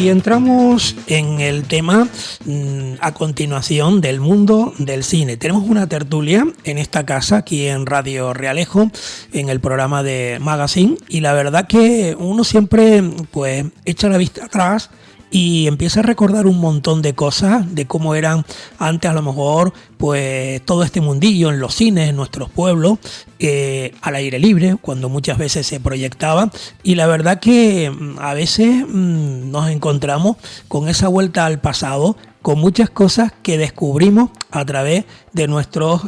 Y entramos en el tema a continuación del mundo del cine. Tenemos una tertulia en esta casa, aquí en Radio Realejo, en el programa de Magazine, y la verdad que uno siempre pues echa la vista atrás y empieza a recordar un montón de cosas, de cómo eran antes a lo mejor pues todo este mundillo en los cines, en nuestros pueblos, al aire libre, cuando muchas veces se proyectaba, y la verdad que a veces nos encontramos con esa vuelta al pasado, con muchas cosas que descubrimos a través de nuestros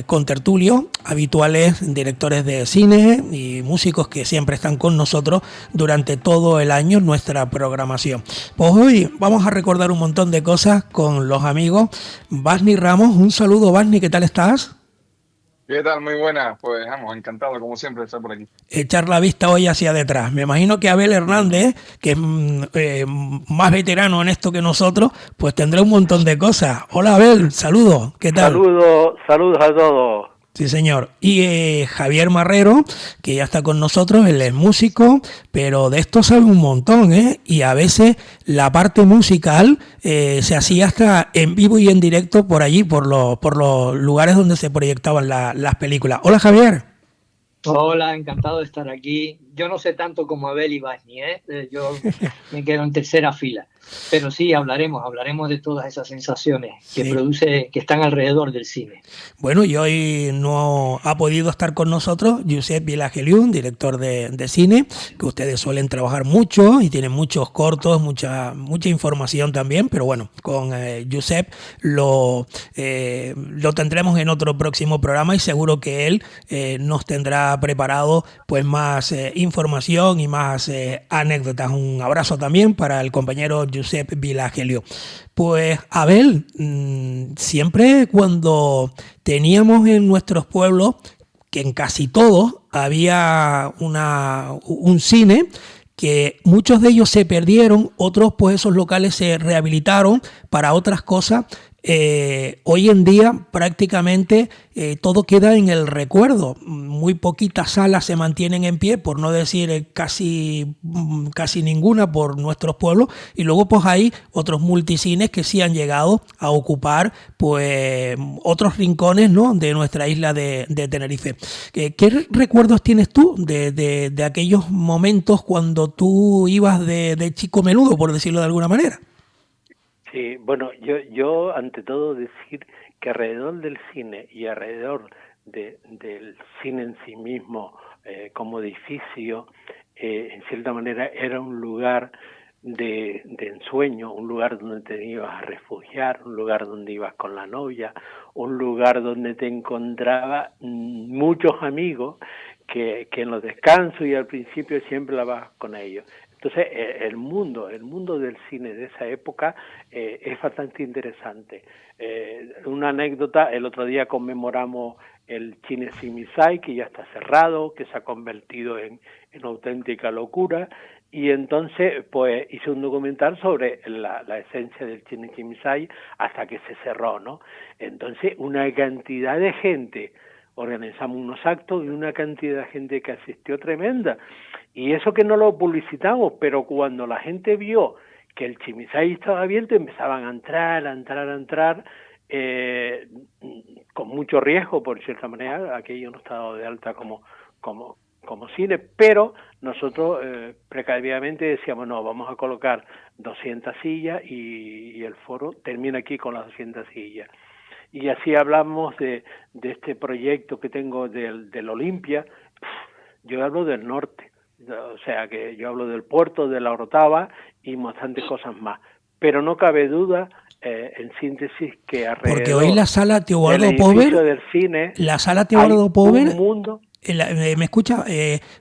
contertulios, habituales directores de cine y músicos que siempre están con nosotros durante todo el año en nuestra programación. Pues hoy vamos a recordar un montón de cosas con los amigos. Basni Ramos, un saludo, Basni, ¿qué tal estás? ¿Qué tal? Muy buena. Pues vamos, encantado como siempre de estar por aquí. Echar la vista hoy hacia detrás. Me imagino que Abel Hernández, que es más veterano en esto que nosotros, pues tendrá un montón de cosas. Hola Abel, saludos, ¿qué tal? Saludos a todos. Sí, señor. Y Javier Marrero, que ya está con nosotros, él es músico, pero de esto sabe un montón, ¿eh? Y a veces la parte musical se hacía hasta en vivo y en directo por allí, por los lugares donde se proyectaban las películas. Hola, Javier. Hola, encantado de estar aquí. Yo no sé tanto como Abel y Basni, yo me quedo en tercera fila. Pero sí, hablaremos de todas esas sensaciones que produce, que están alrededor del cine. Bueno, y hoy no ha podido estar con nosotros Josep Vilageliun, director de cine, que ustedes suelen trabajar mucho y tienen muchos cortos, mucha información también, pero bueno, con Josep lo tendremos en otro próximo programa y seguro que él nos tendrá preparado pues más información y más anécdotas. Un abrazo también para el compañero Josep Vilageliun. Pues Abel, siempre cuando teníamos en nuestros pueblos, que en casi todos había un cine, que muchos de ellos se perdieron, otros pues esos locales se rehabilitaron para otras cosas. Hoy en día prácticamente todo queda en el recuerdo. Muy poquitas salas se mantienen en pie, por no decir casi ninguna por nuestros pueblos, y luego pues hay otros multicines que sí han llegado a ocupar pues otros rincones, ¿no?, de nuestra isla de Tenerife. ¿Qué recuerdos tienes tú de aquellos momentos cuando tú ibas de chico menudo, por decirlo de alguna manera? Sí, bueno, yo ante todo decir que alrededor del cine y alrededor del cine en sí mismo como edificio, en cierta manera era un lugar de ensueño, un lugar donde te ibas a refugiar, un lugar donde ibas con la novia, un lugar donde te encontrabas muchos amigos que en los descansos y al principio siempre la vas con ellos. Entonces, el mundo del cine de esa época es bastante interesante. Una anécdota, el otro día conmemoramos el Cine Cimisay, que ya está cerrado, que se ha convertido en auténtica locura, y entonces pues hice un documental sobre la esencia del Cine Cimisay hasta que se cerró, ¿no? Entonces, una cantidad de gente, organizamos unos actos y una cantidad de gente que asistió tremenda. Y eso que no lo publicitamos, pero cuando la gente vio que el Cimisay estaba abierto, empezaban a entrar, con mucho riesgo, por cierta manera. Aquello no estaba dado de alta como cine, pero nosotros precavidamente decíamos, no, vamos a colocar 200 sillas y el foro termina aquí con las 200 sillas. Y así hablamos de este proyecto que tengo del Olimpia. Yo hablo del norte, o sea que yo hablo del puerto, de la Orotava y bastantes cosas más. Pero no cabe duda, en síntesis, que alrededor porque hoy la sala Teobaldo Pover, del cine, la sala Teobaldo Pover, un mundo. ¿Me escucha?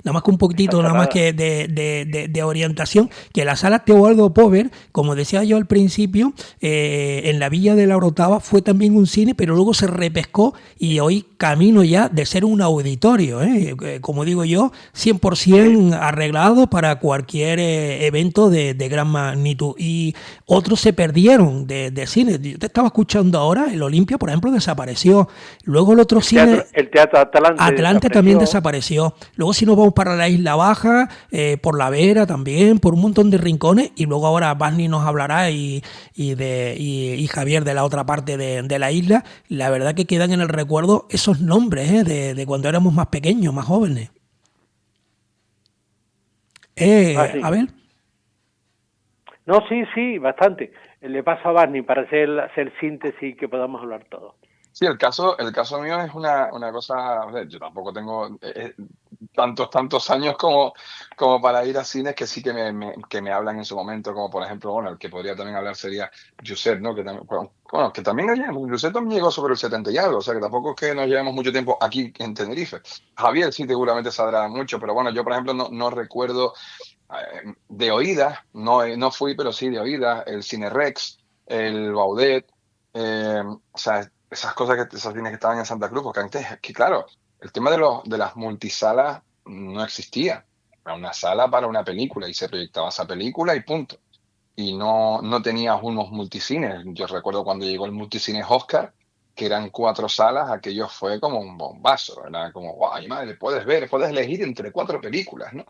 Nada más que un poquitito, nada más que de orientación, que la sala Teobaldo Pover, como decía yo al principio, en la villa de la Orotava fue también un cine, pero luego se repescó y hoy camino ya de ser un auditorio, como digo yo, 100% arreglado para cualquier evento de gran magnitud. Y otros se perdieron de cine. Yo te estaba escuchando ahora, el Olimpia, por ejemplo, desapareció. Luego el otro cine... El Teatro Atlante también también desapareció. Luego si nos vamos para la Isla Baja, por La Vera también, por un montón de rincones, y luego ahora Basni nos hablará y Javier de la otra parte de la isla. La verdad que quedan en el recuerdo esos nombres, de cuando éramos más pequeños, más jóvenes. Sí. A ver. No, sí, bastante. Le paso a Barney para hacer síntesis que podamos hablar todos. Sí, el caso mío es una cosa, o sea, yo tampoco tengo tantos años como para ir a cines que sí que me hablan en su momento, como por ejemplo, bueno, el que podría también hablar sería Josep, ¿no? Que también, bueno, que también Josep también llegó sobre el 70 y algo, o sea, que tampoco es que nos llevemos mucho tiempo aquí en Tenerife. Javier sí seguramente sabrá mucho, pero bueno, yo por ejemplo no recuerdo de oídas, no fui, pero sí de oídas, el Cine Rex, el Baudet, o sea, esos cines que estaban en Santa Cruz, porque antes, que claro, el tema de las multisalas no existía. Era una sala para una película y se proyectaba esa película y punto. Y no tenías unos multicines. Yo recuerdo cuando llegó el multicines Oscar, que eran 4 salas, aquello fue como un bombazo. Era como, guay, madre, puedes elegir entre 4 películas, ¿no?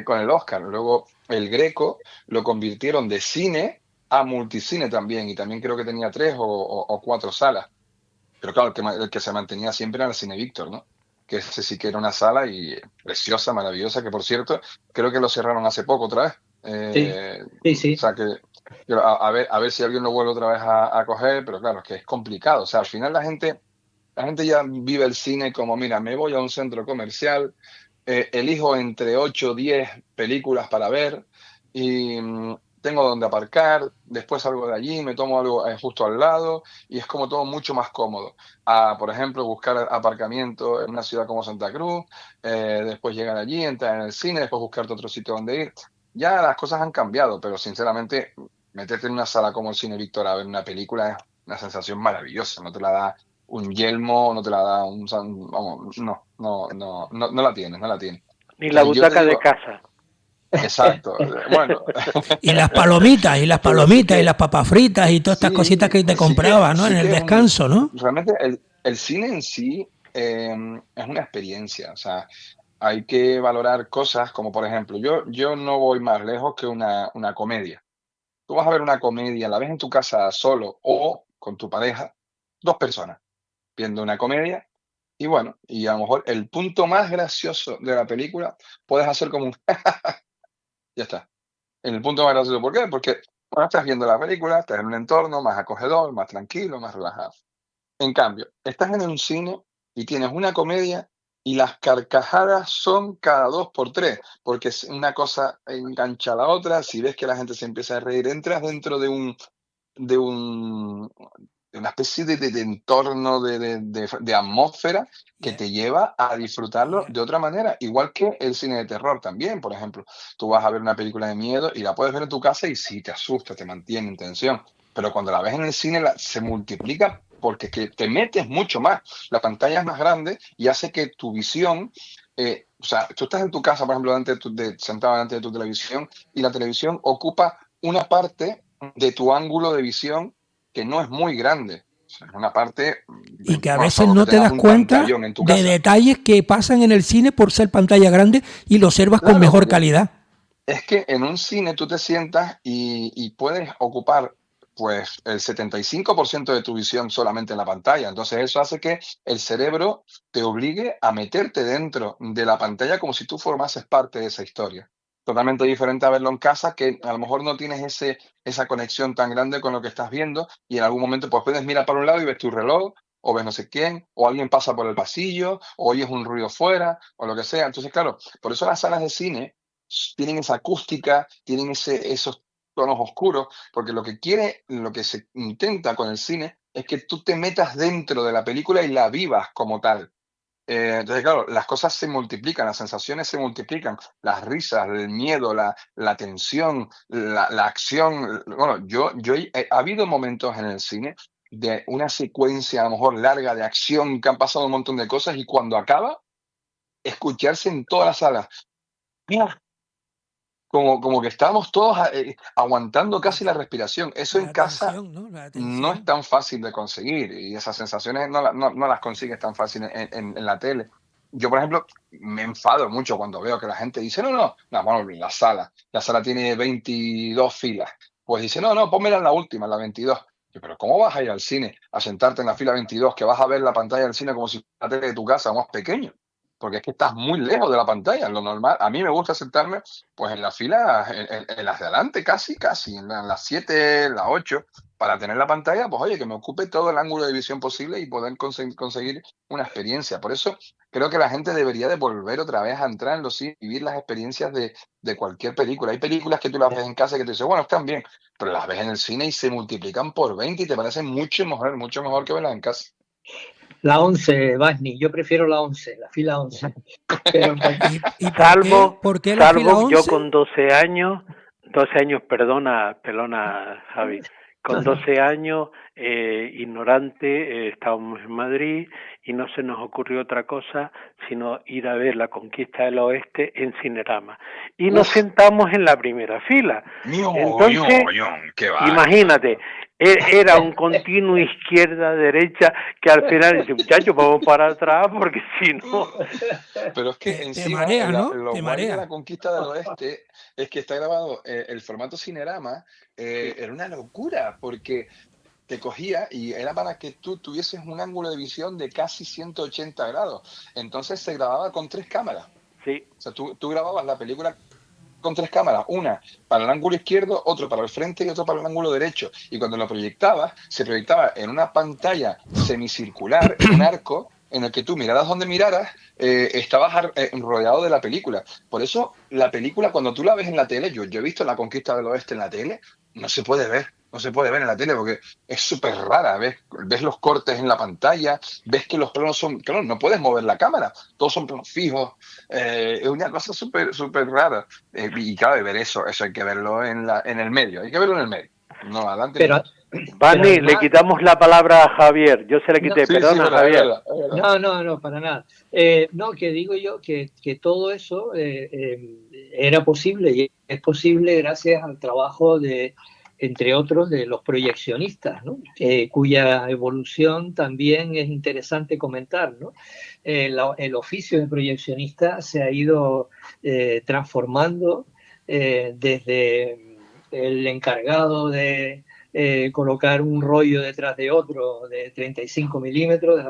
Con el Oscar. Luego el Greco lo convirtieron de cine a multicine también, y también creo que tenía 3 o 4 salas. Pero claro, el que se mantenía siempre era el Cine Víctor, ¿no? Que ese sí que era una sala y preciosa, maravillosa, que por cierto, creo que lo cerraron hace poco otra vez. Sí. O sea que a ver si alguien lo vuelve otra vez a coger, pero claro, es que es complicado. O sea, al final la gente ya vive el cine como, mira, me voy a un centro comercial, elijo entre 8 o 10 películas para ver y tengo donde aparcar, después salgo de allí, me tomo algo justo al lado y es como todo mucho más cómodo. Por ejemplo, buscar aparcamiento en una ciudad como Santa Cruz, después llegar allí, entrar en el cine, después buscarte otro sitio donde ir. Ya las cosas han cambiado, pero sinceramente, meterte en una sala como el Cine Víctor a ver una película es una sensación maravillosa, no te la da un yelmo, no te la da vamos, no la tienes, no la tienes. Ni la Yo te butaca de digo, casa. exacto, bueno, Y las palomitas, y las pero sí palomitas, y que, las papas fritas, y todas estas cositas que te comprabas, ¿no? En sí el que descanso, ¿no? realmente el cine en sí es una experiencia, o sea, hay que valorar cosas como por ejemplo, yo no voy más lejos que una comedia. Tú vas a ver una comedia, la ves en tu casa solo o con tu pareja, 2 personas viendo una comedia. Y bueno, y a lo mejor el punto más gracioso de la película puedes hacer como un ya está. En el punto más gracioso, ¿por qué? Porque bueno, estás viendo la película, estás en un entorno más acogedor, más tranquilo, más relajado. En cambio, estás en un cine y tienes una comedia y las carcajadas son cada 2 por 3, porque una cosa engancha a la otra. Si ves que la gente se empieza a reír, entras dentro de un de una especie de entorno, de atmósfera que Yeah, te lleva a disfrutarlo yeah. de otra manera, igual que el cine de terror también, por ejemplo. Tú vas a ver una película de miedo y la puedes ver en tu casa y sí, te asusta, te mantiene en tensión, pero cuando la ves en el cine se multiplica porque que te metes mucho más. La pantalla es más grande y hace que tu visión, o sea, tú estás en tu casa, por ejemplo, sentado delante de tu televisión y la televisión ocupa una parte de tu ángulo de visión que no es muy grande. O sea, es una parte, Y que a bueno, veces salvo que no te tengas das un cuenta pantallón en tu de casa. detalles que pasan en el cine por ser pantalla grande y lo observas con Claro, mejor porque calidad. es que en un cine tú te sientas y puedes ocupar pues el 75% de tu visión solamente en la pantalla. Entonces eso hace que el cerebro te obligue a meterte dentro de la pantalla como si tú formases parte de esa historia. Totalmente diferente a verlo en casa, que a lo mejor no tienes esa conexión tan grande con lo que estás viendo y en algún momento pues puedes mirar para un lado y ves tu reloj o ves no sé quién, o alguien pasa por el pasillo, o oyes un ruido fuera, o lo que sea. Entonces, claro, por eso las salas de cine tienen esa acústica, tienen esos tonos oscuros, porque lo que se intenta con el cine es que tú te metas dentro de la película y la vivas como tal. Entonces, claro, las cosas se multiplican, las sensaciones se multiplican, las risas, el miedo, la tensión, la acción. Bueno, ha habido momentos en el cine de una secuencia a lo mejor larga de acción que han pasado un montón de cosas y cuando acaba, escucharse en toda la sala. Como que estábamos todos aguantando La, casi la respiración. Eso en la casa tensión, ¿no? La no es tensión. tan fácil de conseguir y esas sensaciones no las consigues tan fácil en la tele. yo, por ejemplo, me enfado mucho cuando veo que la gente dice, no, bueno, la sala tiene 22 filas. Pues dice, no, pónmela en la última, en la 22. Yo, pero ¿cómo vas a ir al cine a sentarte en la fila 22, que vas a ver la pantalla del cine como si fuera la tele de tu casa más pequeño? Porque es que estás muy lejos de la pantalla. Lo normal, a mí me gusta sentarme pues en la fila, en las de adelante, casi, en las 7, las 8, para tener la pantalla, pues oye, que me ocupe todo el ángulo de visión posible y poder conseguir una experiencia. Por eso creo que la gente debería de volver otra vez a entrar en los cines y vivir las experiencias de cualquier película. Hay películas que tú las ves en casa que te dicen, bueno, están bien, pero las ves en el cine y se multiplican por 20 y te parecen mucho mejor que verlas en casa. La 11, Basni, yo prefiero la 11, la fila 11. Pero ¿Y Salvo, por qué la fila salvo yo 11? con 12 años, perdona, Javi, con 12 años, ignorante, estábamos en Madrid y no se nos ocurrió otra cosa sino ir a ver La Conquista del Oeste en Cinerama. Y nos sentamos en la primera fila. Entonces, Qué va, imagínate, era un continuo izquierda-derecha que al final dice, muchachos, vamos para atrás porque si no... Pero es que Te encima, marea, ¿no? lo Te guay de marea. La Conquista del Oeste es que está grabado, el formato Cinerama, Sí. era una locura, porque te cogía y era para que tú tuvieses un ángulo de visión de casi 180 grados. Entonces se grababa con 3 cámaras. Sí, O sea, tú grababas la película con 3 cámaras, una para el ángulo izquierdo, otro para el frente y otro para el ángulo derecho. Y cuando lo proyectabas, se proyectaba en una pantalla semicircular, en un arco, en el que tú miraras donde miraras, estabas rodeado de la película. Por eso la película, cuando tú la ves en la tele, yo he visto La Conquista del Oeste en la tele, no se puede ver en la tele porque es súper rara. Ves los cortes en la pantalla, ves que los planos son, claro, no puedes mover la cámara, todos son planos fijos. Es una cosa súper rara. Y claro, ver eso hay que verlo en el medio, hay que verlo en el medio. No, adelante ni pero, atrás. Barney, le además, quitamos la palabra a Javier. Yo se la quité, Sí, perdona, verdad, Javier. es verdad. no, para nada. No, que digo yo que todo eso era posible y es posible gracias al trabajo de, entre otros, de los proyeccionistas, ¿no? Cuya evolución también es interesante comentar, ¿no? El oficio de proyeccionista se ha ido transformando desde el encargado de colocar un rollo detrás de otro de 35 milímetros,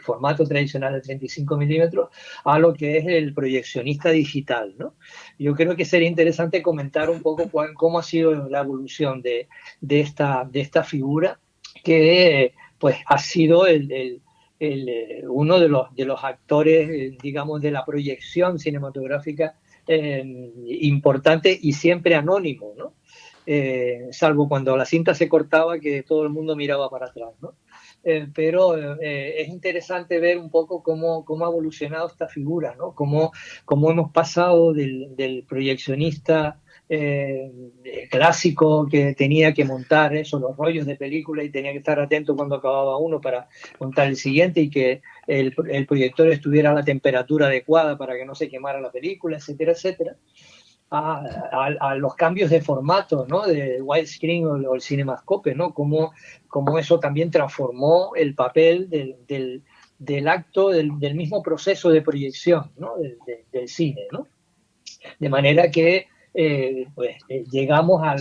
formato tradicional de 35 milímetros, a lo que es el proyeccionista digital, ¿no? Yo creo que sería interesante comentar un poco cómo ha sido la evolución de esta figura, que pues ha sido uno de los actores, digamos, de la proyección cinematográfica importante y siempre anónimo, ¿no? Salvo cuando la cinta se cortaba, que todo el mundo miraba para atrás, ¿no? Pero es interesante ver un poco cómo ha evolucionado esta figura, ¿no? Cómo hemos pasado del proyeccionista clásico que tenía que montar eso, los rollos de película, y tenía que estar atento cuando acababa uno para montar el siguiente, y que el proyector estuviera a la temperatura adecuada para que no se quemara la película, etcétera, etcétera. A los cambios de formato, ¿no? De widescreen o el cinemascope, ¿no? Como eso también transformó el papel del acto, del mismo proceso de proyección, ¿no? Del cine, ¿no? De manera que llegamos a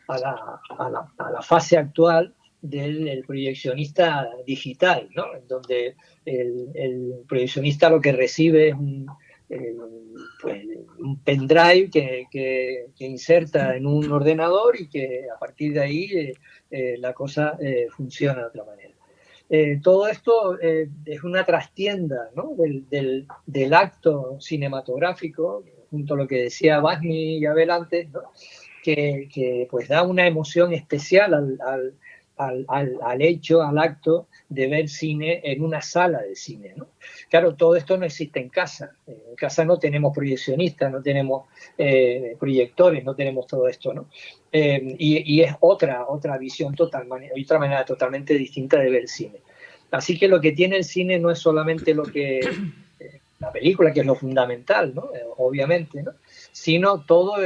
la fase actual del proyeccionista digital, ¿no? En donde el proyeccionista lo que recibe es pues, un pendrive que inserta en un ordenador, y que a partir de ahí la cosa funciona de otra manera. Todo esto es una trastienda, ¿no? del acto cinematográfico, junto a lo que decía Basni y Abel antes, ¿no? que pues da una emoción especial al hecho, al acto de ver cine en una sala de cine, ¿no? Claro, todo esto no existe en casa. En casa no tenemos proyeccionistas, no tenemos proyectores, no tenemos todo esto, ¿no? Y es otra visión otra manera totalmente distinta de ver cine. Así que lo que tiene el cine no es solamente lo que la película, que es lo fundamental, ¿no? Obviamente, ¿no? Sino todo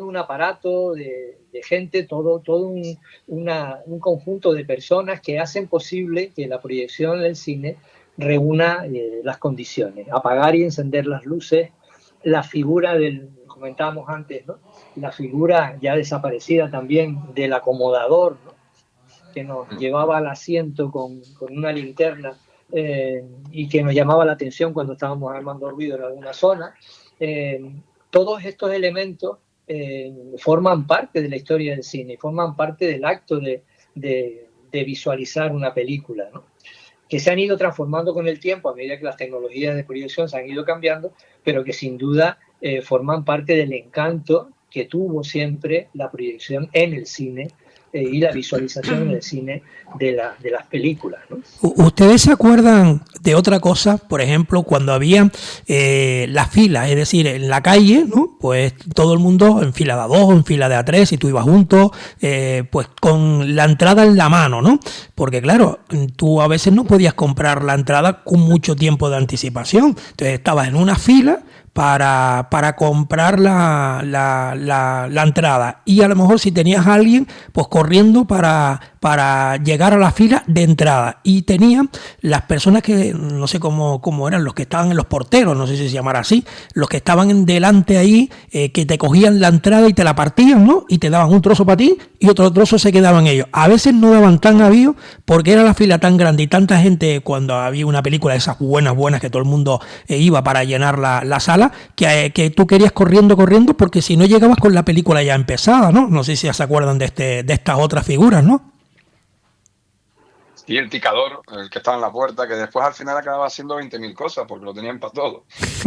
un aparato de gente, todo un conjunto de personas que hacen posible que la proyección del cine reúna las condiciones. Apagar y encender las luces, la figura del, comentábamos antes, ¿no? La figura ya desaparecida también del acomodador, ¿no? Que nos llevaba al asiento con una linterna y que nos llamaba la atención cuando estábamos armando ruido en alguna zona. Todos estos elementos forman parte de la historia del cine, forman parte del acto de visualizar una película, ¿no? Que se han ido transformando con el tiempo a medida que las tecnologías de proyección se han ido cambiando, pero que sin duda forman parte del encanto que tuvo siempre la proyección en el cine y la visualización en el cine de las películas, ¿no? ¿Ustedes se acuerdan de otra cosa? Por ejemplo, cuando había las filas, es decir, en la calle, ¿no? Pues todo el mundo en fila de a dos, en fila de a tres, y tú ibas juntos, pues con la entrada en la mano, ¿no? Porque claro, tú a veces no podías comprar la entrada con mucho tiempo de anticipación. Entonces estabas en una fila para comprar la entrada, y a lo mejor si tenías a alguien pues corriendo para llegar a la fila de entrada, y tenían las personas que no sé cómo eran, los que estaban en los porteros, no sé si se llamara así, los que estaban delante ahí, que te cogían la entrada y te la partían, ¿no? Y te daban un trozo para ti y otro trozo se quedaban ellos. A veces no daban tan avío porque era la fila tan grande y tanta gente, cuando había una película de esas buenas que todo el mundo iba para llenar la sala, que tú querías corriendo, porque si no llegabas con la película ya empezada, ¿no? No sé si se acuerdan de estas otras figuras, ¿no? Y el picador, el que estaba en la puerta, que después al final acababa haciendo 20.000 cosas porque lo tenían para todo.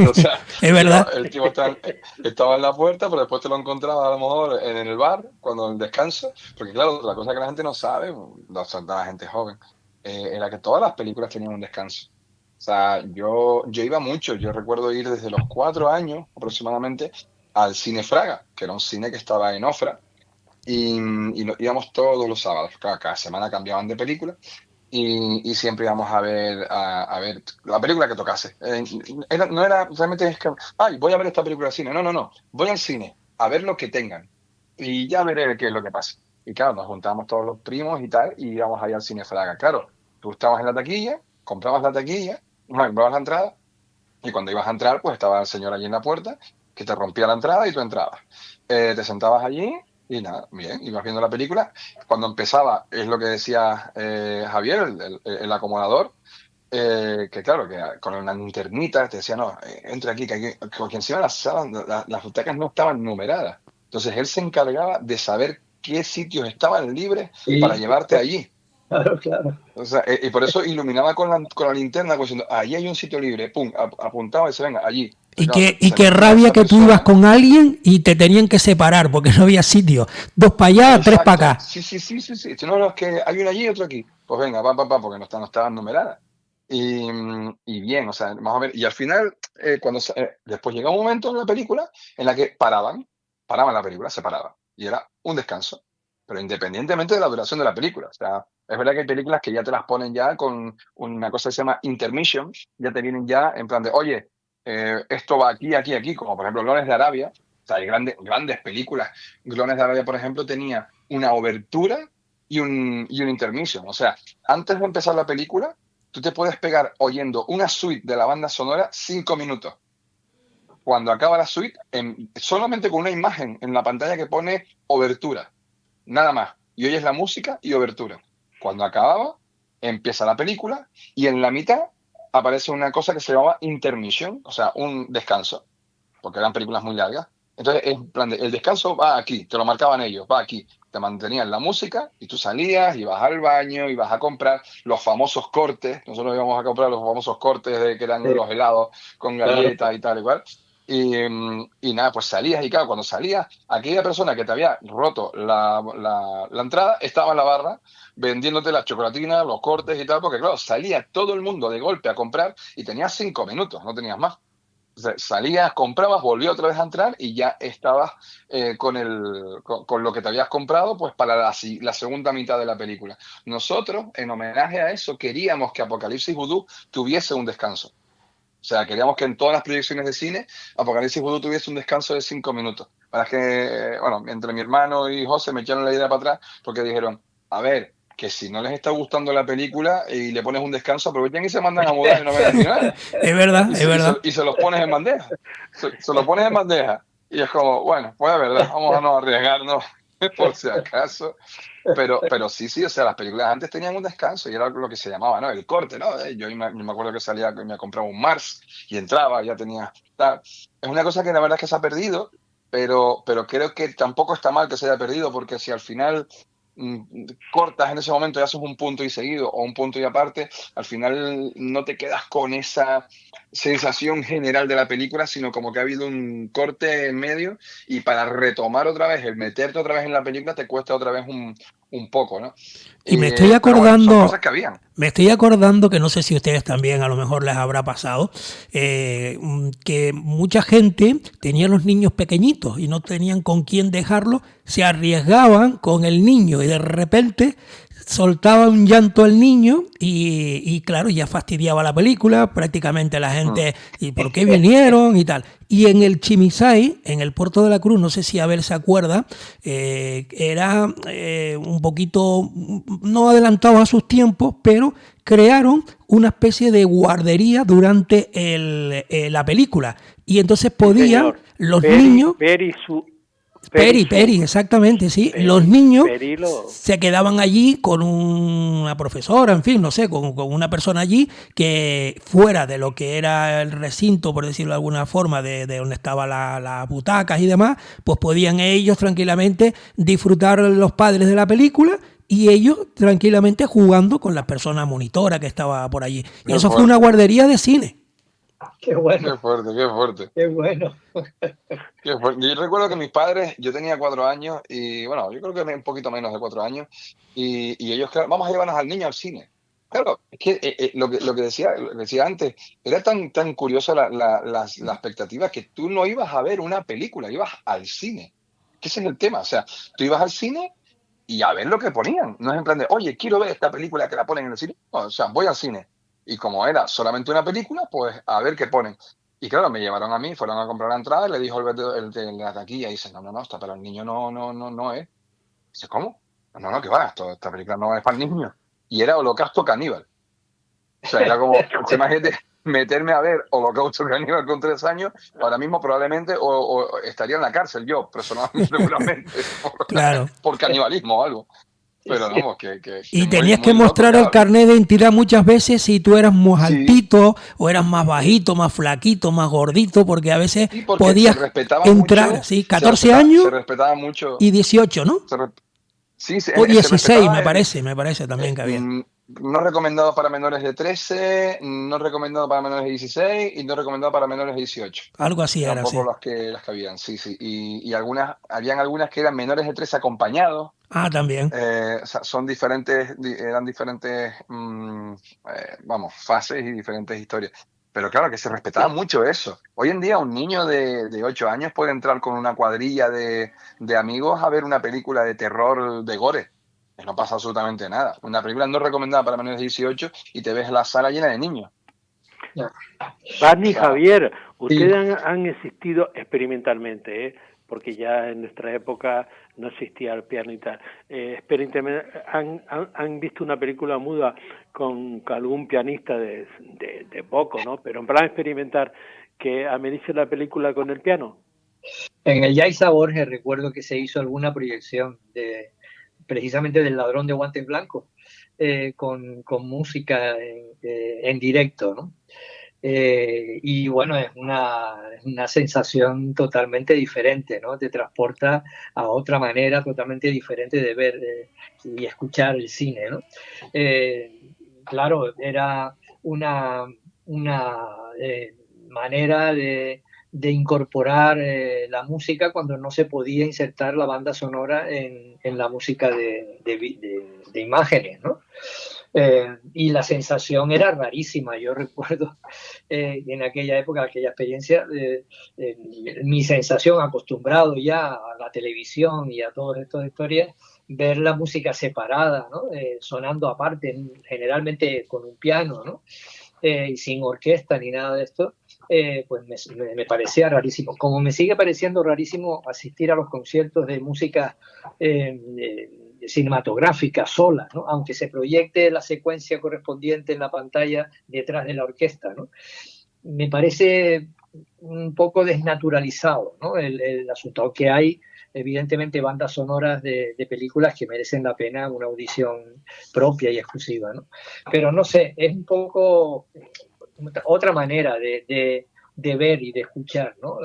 O sea, es verdad. El tipo estaba en la puerta, pero después te lo encontraba a lo mejor en el bar, cuando el descanso. Porque claro, la cosa que la gente no sabe, la gente joven, era que todas las películas tenían un descanso. O sea, yo iba mucho, yo recuerdo ir desde los 4 años aproximadamente al Cine Fraga, que era un cine que estaba en Ofra, y íbamos todos los sábados. Cada semana cambiaban de película. Y siempre íbamos a ver la película que tocase. No era realmente es que, ay, voy a ver esta película al cine. No. Voy al cine a ver lo que tengan y ya veré qué es lo que pasa. Y claro, nos juntábamos todos los primos y tal y íbamos ahí al Cine Fraga. Claro, tú estabas en la taquilla, comprabas la taquilla, comprabas la entrada y cuando ibas a entrar, pues estaba el señor allí en la puerta que te rompía la entrada y tú entrabas. Te sentabas allí y nada, bien, ibas viendo la película. Cuando empezaba, es lo que decía Javier, el acomodador, que claro, que con una linternita te decía, no, entre aquí, porque encima las butacas no estaban numeradas. Entonces él se encargaba de saber qué sitios estaban libres para llevarte allí. Claro. O sea, y por eso iluminaba con la linterna, pues diciendo, allí hay un sitio libre, pum, apuntaba y se venga, allí. Y Claro, qué rabia que tú ibas con alguien y te tenían que separar porque no había sitio. 2 para allá, exacto, 3 para acá. Sí. Si no, es que hay uno allí y otro aquí. Pues venga, porque no estaban numeradas. Y bien, o sea, vamos a ver. Y al final, después llega un momento en la película en la que paraban la película, se paraba. Y era un descanso. Pero independientemente de la duración de la película. O sea, es verdad que hay películas que ya te las ponen ya con una cosa que se llama intermission. Ya te vienen ya en plan de, oye, esto va aquí, como por ejemplo Lawrence de Arabia. O sea, hay grandes películas. Clones de Arabia, por ejemplo, tenía una obertura y un intermission. O sea, antes de empezar la película, tú te puedes pegar oyendo una suite de la banda sonora 5 minutos. Cuando acaba la suite, solamente con una imagen en la pantalla que pone obertura. Nada más. Y oyes la música y obertura. Cuando acababa, empieza la película y en la mitad aparece una cosa que se llamaba intermission, o sea, un descanso, porque eran películas muy largas. Entonces, en plan el descanso va aquí, te lo marcaban ellos, va aquí. Te mantenían la música y tú salías, ibas al baño, ibas a comprar los famosos cortes. Nosotros íbamos a comprar los famosos cortes que eran los helados con galletas y tal y cual. Y nada, pues salías y claro, cuando salías, aquella persona que te había roto la entrada estaba en la barra vendiéndote las chocolatinas, los cortes y tal, porque claro, salía todo el mundo de golpe a comprar y tenías 5 minutos, no tenías más. Salías, comprabas, volvías otra vez a entrar y ya estabas con lo que te habías comprado pues para la segunda mitad de la película. Nosotros, en homenaje a eso, queríamos que Apocalipsis Vudú tuviese un descanso. O sea, queríamos que en todas las proyecciones de cine Apocalipsis Vudú tuviese un descanso de 5 minutos. Para que, bueno, entre mi hermano y José me echaron la idea para atrás porque dijeron, a ver, que si no les está gustando la película y le pones un descanso, aprovechan y se mandan a mudar y no ven al final. Es verdad, es verdad. Y se los pones en bandeja. Se los pones en bandeja. Y es como, bueno, pues es verdad, vamos a no arriesgarnos por si acaso. Pero sí, o sea, las películas antes tenían un descanso y era lo que se llamaba, ¿no? El corte, ¿no? Yo me acuerdo que salía, me compraba un Mars y entraba, ya tenía... tal. Es una cosa que la verdad es que se ha perdido, pero creo que tampoco está mal que se haya perdido, porque si al final cortas en ese momento y haces un punto y seguido o un punto y aparte, al final no te quedas con esa sensación general de la película, sino como que ha habido un corte en medio y para retomar otra vez, el meterte otra vez en la película te cuesta otra vez un poco, ¿no? Y me estoy Pero bueno, son acordando, cosas que habían. me estoy acordando que no sé si a ustedes también a lo mejor les habrá pasado, que mucha gente tenía los niños pequeñitos y no tenían con quién dejarlos, se arriesgaban con el niño y de repente soltaba un llanto al niño y claro, ya fastidiaba la película, prácticamente la gente, ¿y por qué vinieron? Y tal. Y en el Chimisay, en el Puerto de la Cruz, no sé si Abel se acuerda, era un poquito, no adelantado a sus tiempos, pero crearon una especie de guardería durante la película. Y entonces podían los niños... Peri, exactamente, sí. Los niños se quedaban allí con una profesora, en fin, no sé, con una persona allí que fuera de lo que era el recinto, por decirlo de alguna forma, de donde estaban las butacas y demás, pues podían ellos tranquilamente disfrutar los padres de la película y ellos tranquilamente jugando con la persona monitora que estaba por allí. Y eso fue una guardería de cine. Qué bueno. Qué fuerte, qué fuerte. Qué bueno. Qué fuerte. Yo recuerdo que mis padres, yo tenía 4 años y bueno, yo creo que un poquito menos de 4 años y ellos, claro, vamos a llevarnos al niño al cine. Claro, es que lo que decía antes, era tan curiosa la expectativa que tú no ibas a ver una película, ibas al cine. Que ese es el tema, o sea, tú ibas al cine y a ver lo que ponían. No es en plan de, oye, quiero ver esta película que la ponen en el cine. No, o sea, voy al cine. Y como era solamente una película, pues a ver qué ponen. Y claro, me llevaron a mí, fueron a comprar la entrada y le dijo el de la taquilla, y dice, no, esta para el niño no es. Dice, ¿cómo? No, que va, esta película no es para el niño. Y era Holocausto Caníbal. O sea, era como, imagínate, meterme a ver Holocausto Caníbal con 3 años, ahora mismo probablemente o estaría en la cárcel yo, personalmente, seguramente, Claro. por canibalismo o algo. Pero vamos, que y tenías que mostrar el carnet de identidad muchas veces si tú eras más altito o eras más bajito, más flaquito, más gordito, porque a veces podías entrar, mucho, ¿sí? 14 años se respetaba mucho, y 18, ¿no? Sí, o 16 me parece también que había. No recomendado para menores de 13, no recomendado para menores de 16 y no recomendado para menores de 18. Algo así era, sí. Tampoco las que habían, sí. Y habían algunas que eran menores de 13 acompañados. Ah, también. O sea, eran diferentes, fases y diferentes historias. Pero claro, que se respetaba mucho eso. Hoy en día un niño de 8 años puede entrar con una cuadrilla de amigos a ver una película de terror de gore. No pasa absolutamente nada. Una película no recomendada para menores de 18 y te ves la sala llena de niños. Barney, Javier, ustedes han existido experimentalmente, porque ya en nuestra época no existía el piano y tal. Han visto una película muda con algún pianista de poco, ¿no? Pero en plan experimentar, que amenice la película con el piano. En el Yaiza Borges recuerdo que se hizo alguna proyección precisamente del Ladrón de Guantes Blancos, con música en directo, ¿no? Y bueno, es una sensación totalmente diferente, ¿no? Te transporta a otra manera totalmente diferente de ver y escuchar el cine, ¿no? Claro, era una manera de incorporar la música cuando no se podía insertar la banda sonora en la música de imágenes, ¿no? Y la sensación era rarísima. Yo recuerdo en aquella época, aquella experiencia, mi sensación, acostumbrado ya a la televisión y a todas estas historias, ver la música separada, ¿no? Sonando aparte, generalmente con un piano, ¿no? Y sin orquesta ni nada de esto, pues me parecía rarísimo. Como me sigue pareciendo rarísimo asistir a los conciertos de música cinematográfica sola, ¿no? Aunque se proyecte la secuencia correspondiente en la pantalla detrás de la orquesta, ¿no? Me parece un poco desnaturalizado, ¿no? El asunto, aunque hay evidentemente bandas sonoras de películas que merecen la pena una audición propia y exclusiva, ¿no? Pero no sé, es un poco otra manera de ver y de escuchar, ¿no?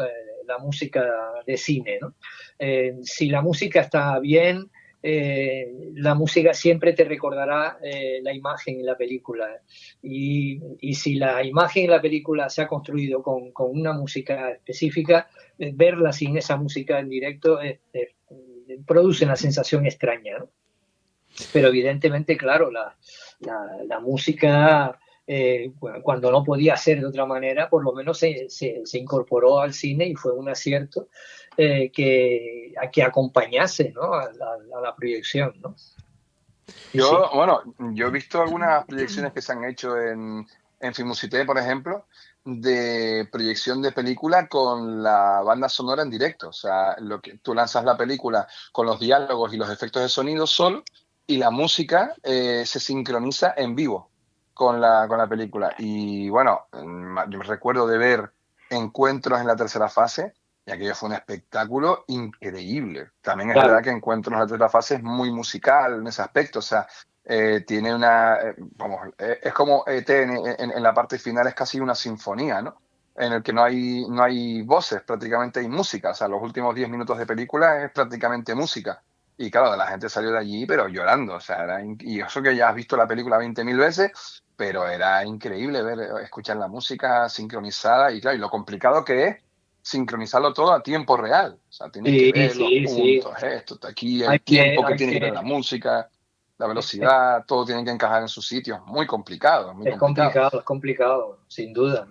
La música de cine, ¿no? Si la música está bien, la música siempre te recordará la imagen en la película. Y si la imagen en la película se ha construido con una música específica, verla sin esa música en directo produce una sensación extraña, ¿no? Pero evidentemente, claro, la música, cuando no podía ser de otra manera, por lo menos se incorporó al cine y fue un acierto que acompañase, ¿no? a la proyección, ¿no? Sí, sí. Bueno, yo he visto algunas proyecciones que se han hecho en Filmusité, por ejemplo, de proyección de película con la banda sonora en directo. O sea, tú lanzas la película con los diálogos y los efectos de sonido solo, y la música se sincroniza en vivo con la película. Y bueno, yo me recuerdo de ver Encuentros en la tercera fase, y aquello fue un espectáculo increíble. También es Claro. verdad que Encuentros en la tercera fase es muy musical en ese aspecto. O sea, tiene vamos, es como ET en la parte final, es casi una sinfonía, ¿no? En el que no hay voces, prácticamente hay música. O sea, los últimos 10 minutos de película es prácticamente música. Y claro, la gente salió de allí, pero llorando. O sea, y eso que ya has visto la película 20.000 veces, pero era increíble escuchar la música sincronizada y claro, y lo complicado que es sincronizarlo todo a tiempo real. O sea, tienes que Sí, ver los sí, sí. puntos, esto, aquí, Hay el tiempo que hay tiene que tener que la música, la es, velocidad, todo tiene que encajar en su sitio. Muy complicado, muy complicado. es complicado, sin duda.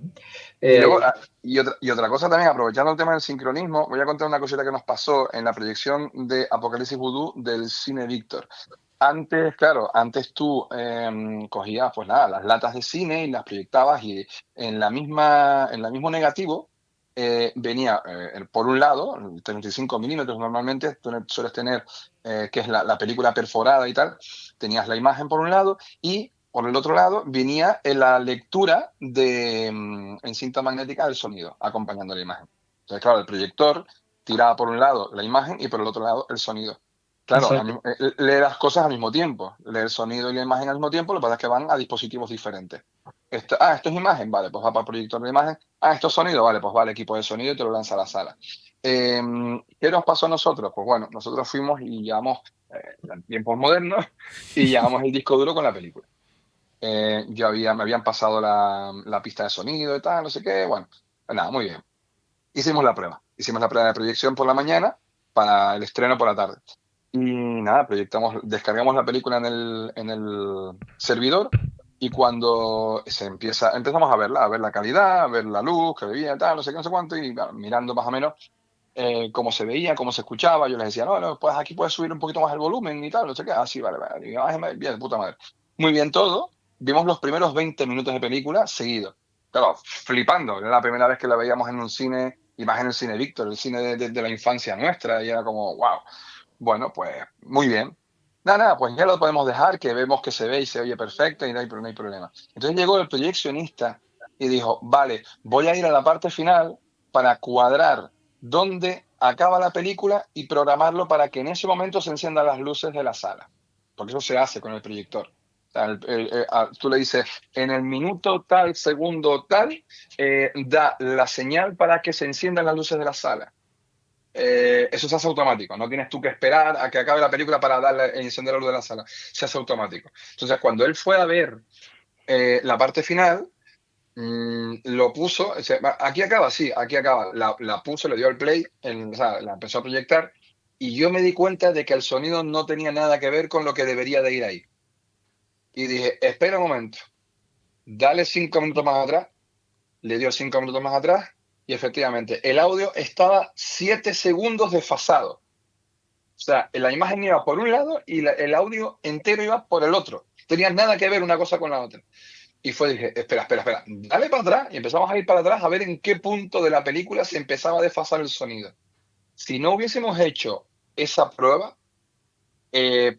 Y luego, Eh, y otra cosa también, aprovechando el tema del sincronismo, voy a contar una cosita que nos pasó en la proyección de Apocalipsis Vudú del Cine Víctor. Antes, claro, antes tú cogías, pues nada, las latas de cine y las proyectabas, y en en la mismo negativo venía, por un lado, 35 milímetros normalmente, tú sueles tener, que es la película perforada y tal, tenías la imagen por un lado, y por el otro lado venía en la lectura en cinta magnética del sonido, acompañando la imagen. Entonces, claro, el proyector tiraba por un lado la imagen y por el otro lado el sonido. Claro, lee las cosas al mismo tiempo, lee el sonido y la imagen al mismo tiempo, lo que pasa es que van a dispositivos diferentes. Esto es imagen, vale, pues va para el proyector de imagen. Esto es sonido, vale, pues va al equipo de sonido y te lo lanza a la sala. ¿Qué nos pasó a nosotros? Pues bueno, nosotros fuimos y llevamos, en tiempos modernos, y llevamos el disco duro con la película. Me habían pasado la pista de sonido y tal, no sé qué, bueno, pues nada, muy bien. Hicimos la prueba de proyección por la mañana para el estreno por la tarde. Y nada, descargamos la película en el servidor, y cuando empezamos a ver la calidad, a ver la luz que veía, tal, no sé qué, no sé cuánto, y bueno, mirando más o menos cómo se veía, cómo se escuchaba, yo les decía, no, pues aquí puedes subir un poquito más el volumen y tal, no sé qué, sí, vale, vale, y yo, bien, de puta madre. Muy bien todo, vimos los primeros 20 minutos de película seguidos. Claro, flipando, era la primera vez que la veíamos en un cine, y más en el Cine Víctor, el cine de la infancia nuestra, y era como, wow. Bueno, pues muy bien. Nada, pues ya lo podemos dejar, que vemos que se ve y se oye perfecto y no hay problema. Entonces llegó el proyeccionista y dijo, vale, voy a ir a la parte final para cuadrar dónde acaba la película y programarlo para que en ese momento se enciendan las luces de la sala. Porque eso se hace con el proyector. O sea, tú le dices, en el minuto tal, segundo tal, da la señal para que se enciendan las luces de la sala. Eso se hace automático, no tienes tú que esperar a que acabe la película para encender la luz de la sala, se hace automático. Entonces, cuando él fue a ver la parte final, lo puso, o sea, aquí acaba, sí, aquí acaba, la puso, le dio al play, o sea, la empezó a proyectar, y yo me di cuenta de que el sonido no tenía nada que ver con lo que debería de ir ahí. Y dije, espera un momento, dale 5 minutos más atrás, le dio 5 minutos más atrás, y efectivamente, el audio estaba 7 segundos desfasado. O sea, la imagen iba por un lado y el audio entero iba por el otro. Tenía nada que ver una cosa con la otra. Y dije, espera, dale para atrás. Y empezamos a ir para atrás a ver en qué punto de la película se empezaba a desfasar el sonido. Si no hubiésemos hecho esa prueba,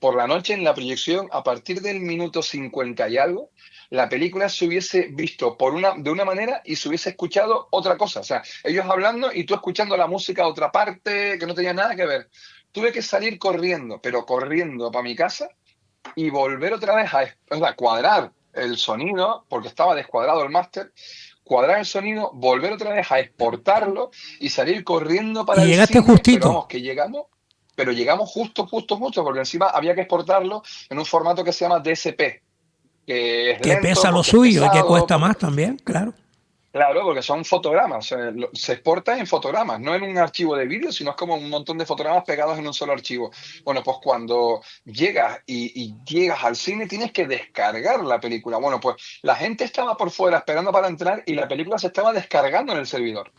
por la noche en la proyección, a partir del minuto 50 y algo, la película se hubiese visto de una manera y se hubiese escuchado otra cosa. O sea, ellos hablando y tú escuchando la música de otra parte que no tenía nada que ver. Tuve que salir corriendo, pero corriendo para mi casa y volver otra vez o sea, cuadrar el sonido, porque estaba descuadrado el máster, cuadrar el sonido, volver otra vez a exportarlo y salir corriendo para Y el llegaste cine, pero justito. vamos, que llegamos, pero llegamos justo, porque encima había que exportarlo en un formato que se llama DSP, que es Que lento, pesa lo porque es suyo y que pesado, cuesta más también, claro. claro, porque son fotogramas, se exporta en fotogramas, no en un archivo de vídeo, sino es como un montón de fotogramas pegados en un solo archivo. Bueno, pues cuando llegas y llegas al cine tienes que descargar la película. Bueno, pues la gente estaba por fuera esperando para entrar y la película se estaba descargando en el servidor.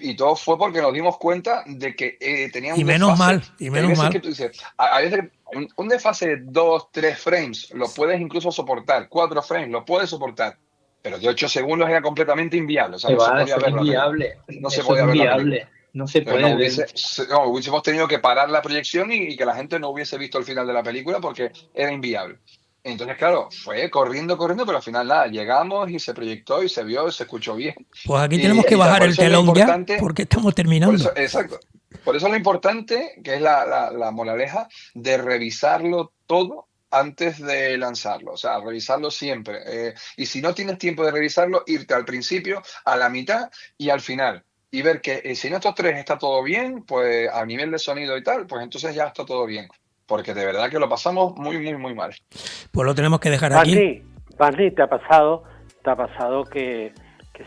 Y todo fue porque nos dimos cuenta de que tenía Y un menos desfase, mal, y que hay menos veces mal. que tú dices, hay veces que un desfase de 2, 3 frames lo puedes incluso soportar, 4 frames lo puedes soportar, pero de 8 segundos era completamente inviable, o sea, Que no se va, podía eso es ver la película. inviable, No se eso es podía ver la película. inviable, no se Entonces puede ver. no, hubiésemos tenido que parar la proyección y que la gente no hubiese visto el final de la película porque era inviable. Entonces, claro, fue corriendo, corriendo, pero al final nada, llegamos y se proyectó y se vio, y se escuchó bien. Pues aquí tenemos que Y tal, bajar por el eso es lo telón ya, importante, porque estamos por terminando. eso, exacto. Por eso lo importante, que es la moraleja, de revisarlo todo antes de lanzarlo. O sea, revisarlo siempre. Y si no tienes tiempo de revisarlo, irte al principio, a la mitad y al final. Y ver que si en estos tres está todo bien, pues a nivel de sonido y tal, pues entonces ya está todo bien. Porque de verdad que lo pasamos muy, muy, muy mal. Pues lo tenemos que dejar aquí. Barney, ¿te ha pasado que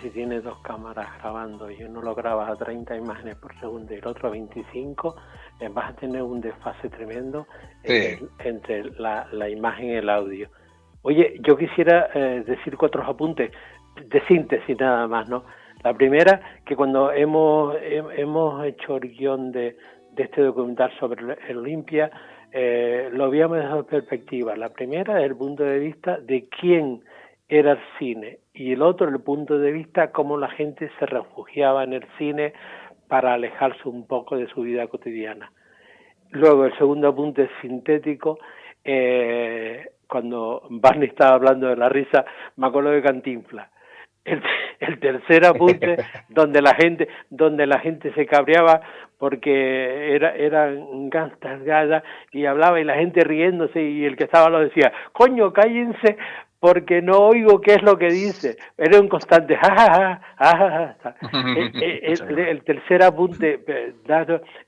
si tienes dos cámaras grabando y uno lo grabas a 30 imágenes por segundo y el otro a 25, vas a tener un desfase tremendo entre la imagen y el audio? Oye, yo quisiera decir 4 apuntes de síntesis nada más, ¿no? La primera, que cuando hemos hecho el guión de este documental sobre el Olimpia, lo habíamos dejado en perspectiva. La primera, desde el punto de vista de quién era el cine, y el otro, el punto de vista cómo la gente se refugiaba en el cine para alejarse un poco de su vida cotidiana. Luego, el segundo apunte sintético, cuando Barney estaba hablando de la risa, me acuerdo de Cantinflas. El tercer apunte, donde la gente se cabreaba porque eran ganstas gadas y hablaba y la gente riéndose y el que estaba lo decía, coño, cállense porque no oigo qué es lo que dice. Era un constante jajaja, jajaja. El tercer apunte,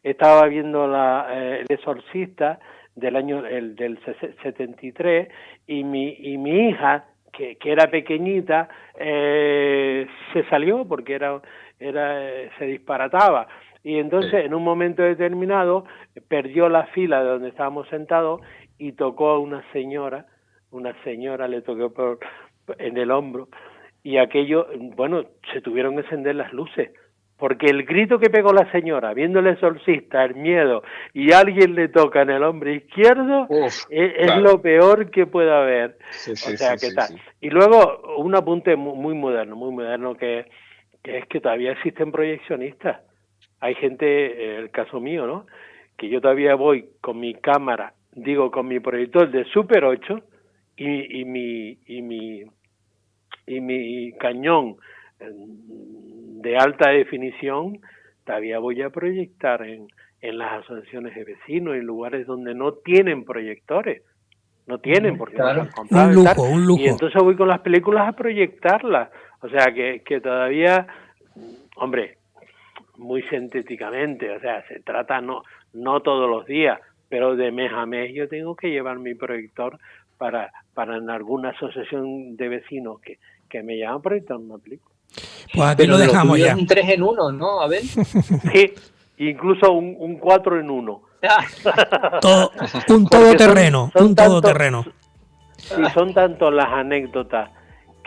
estaba viendo El Exorcista del 73 y mi hija que era pequeñita, se salió porque se disparataba. Y entonces, en un momento determinado, perdió la fila de donde estábamos sentados y tocó a una señora le tocó en el hombro. Y aquello, bueno, se tuvieron que encender las luces. Porque el grito que pegó la señora, viendo El Exorcista, el miedo, y alguien le toca en el hombro izquierdo, es claro, lo peor que puede haber. Sí, o sea, sí, ¿qué tal? Sí. Y luego, un apunte muy moderno, que es que todavía existen proyeccionistas. Hay gente, el caso mío, ¿no?, que yo todavía voy con mi cámara, con mi proyector de Super 8 y mi cañón de alta definición, todavía voy a proyectar en las asociaciones de vecinos, en lugares donde no tienen proyectores, porque claro, no se han comprado. Un lujo. Y entonces voy con las películas a proyectarlas. O sea, que todavía, hombre, muy sintéticamente, o sea, se trata no todos los días, pero de mes a mes yo tengo que llevar mi proyector para en alguna asociación de vecinos que me llaman a proyectar una película. Pues aquí pero lo dejamos ya. Un 3 en 1, ¿no, Abel? Sí, incluso un 4 en 1. Un todoterreno, un todoterreno. Y son tanto las anécdotas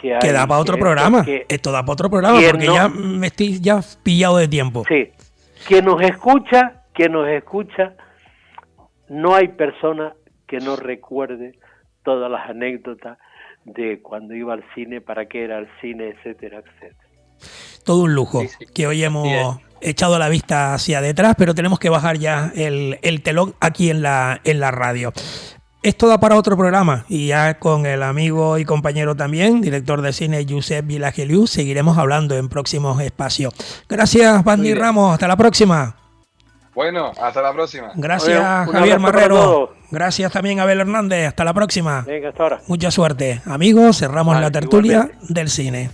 que hay. Que da para otro programa. Esto da para otro programa porque ya me estoy pillado de tiempo. Sí. Quien nos escucha, no hay persona que no recuerde todas las anécdotas de cuando iba al cine, para qué era el cine, etcétera, etcétera. Todo un lujo que hoy hemos echado la vista hacia detrás, pero tenemos que bajar ya el telón aquí en la radio. Esto da para otro programa y ya con el amigo y compañero también, director de cine Josep Vilageliu, seguiremos hablando en próximos espacios. Gracias, Bandi Ramos. Hasta la próxima. Bueno, hasta la próxima. Gracias, Bueno, Javier Marrero. Gracias también, Abel Hernández. Hasta la próxima. Venga, hasta ahora. Mucha suerte. Amigos, cerramos la tertulia igualmente del cine.